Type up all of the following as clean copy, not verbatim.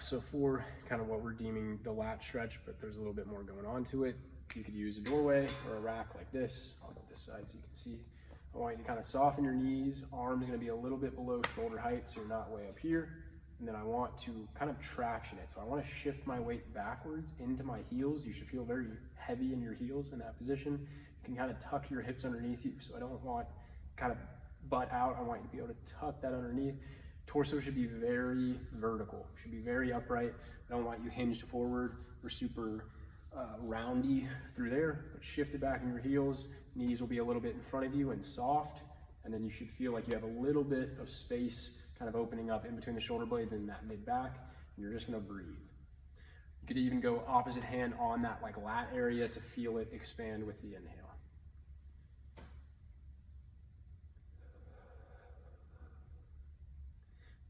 So for kind of what we're deeming the lat stretch, but there's a little bit more going on to it, you could use a doorway or a rack like this. I'll go this side so you can see. I want you to kind of soften your knees. Arms are going to be a little bit below shoulder height, so you're not way up here. And then I want to kind of traction it. So I want to shift my weight backwards into my heels. You should feel very heavy in your heels in that position. You can kind of tuck your hips underneath you. So I don't want kind of butt out. I want you to be able to tuck that underneath. Torso should be very vertical, should be very upright. I don't want you hinged forward or super roundy through there, but shift it back in your heels. Knees will be a little bit in front of you and soft, and then you should feel like you have a little bit of space kind of opening up in between the shoulder blades and that mid back, and you're just gonna breathe. You could even go opposite hand on that like lat area to feel it expand with the inhale.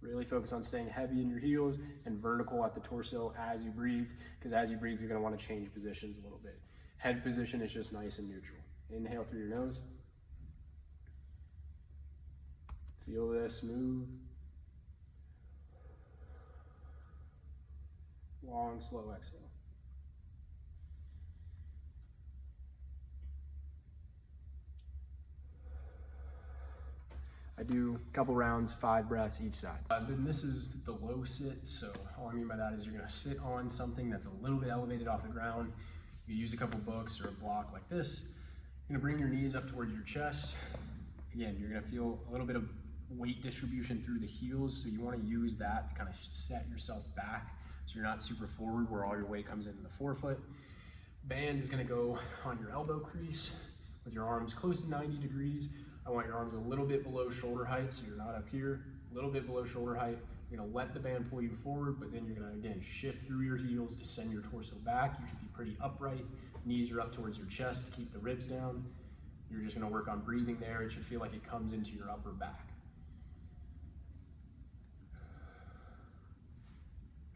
Really focus on staying heavy in your heels and vertical at the torso as you breathe, because as you breathe, you're gonna wanna change positions a little bit. Head position is just nice and neutral. Inhale through your nose. Feel this move. Long, slow exhale. I do a couple rounds, 5 breaths each side. Then this is the low sit. So all I mean by that is you're gonna sit on something that's a little bit elevated off the ground. You use a couple books or a block like this. You're gonna bring your knees up towards your chest. Again, you're gonna feel a little bit of weight distribution through the heels. So you wanna use that to kind of set yourself back so you're not super forward where all your weight comes into the forefoot. Band is gonna go on your elbow crease with your arms close to 90 degrees. I want your arms a little bit below shoulder height, so you're not up here, a little bit below shoulder height. You're gonna let the band pull you forward, but then you're gonna, again, shift through your heels to send your torso back. You should be pretty upright. Knees are up towards your chest to keep the ribs down. You're just gonna work on breathing there. It should feel like it comes into your upper back.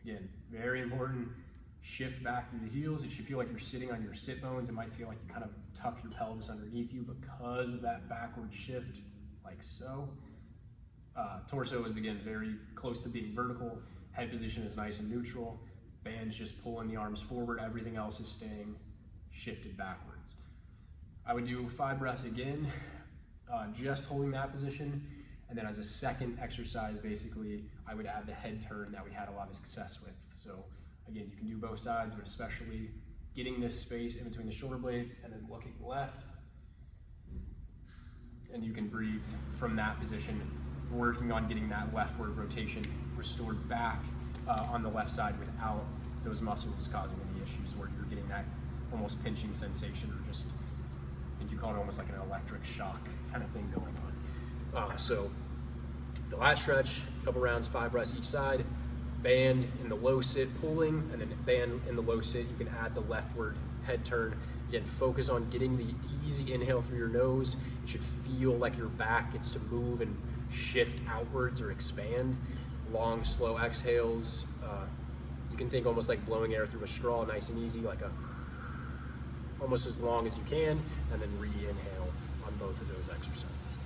Again, very important. Shift back through the heels. It should feel like you're sitting on your sit bones. It might feel like you kind of tuck your pelvis underneath you because of that backward shift, like so. Torso is, again, very close to being vertical. Head position is nice and neutral. Band's just pulling the arms forward. Everything else is staying shifted backwards. I would do 5 breaths again, just holding that position. And then as a second exercise, basically, I would add the head turn that we had a lot of success with. So again, you can do both sides, but especially getting this space in between the shoulder blades and then looking left. And you can breathe from that position, working on getting that leftward rotation restored back on the left side without those muscles causing any issues where you're getting that almost pinching sensation, or just, I think you call it almost like an electric shock kind of thing going on. So the lat stretch, a couple rounds, 5 breaths each side. Band in the low sit pulling, and then band in the low sit. You can add the leftward head turn. Again, focus on getting the easy inhale through your nose. It should feel like your back gets to move and shift outwards or expand. Long, slow exhales. You can think almost like blowing air through a straw, nice and easy, like almost as long as you can, and then re-inhale on both of those exercises.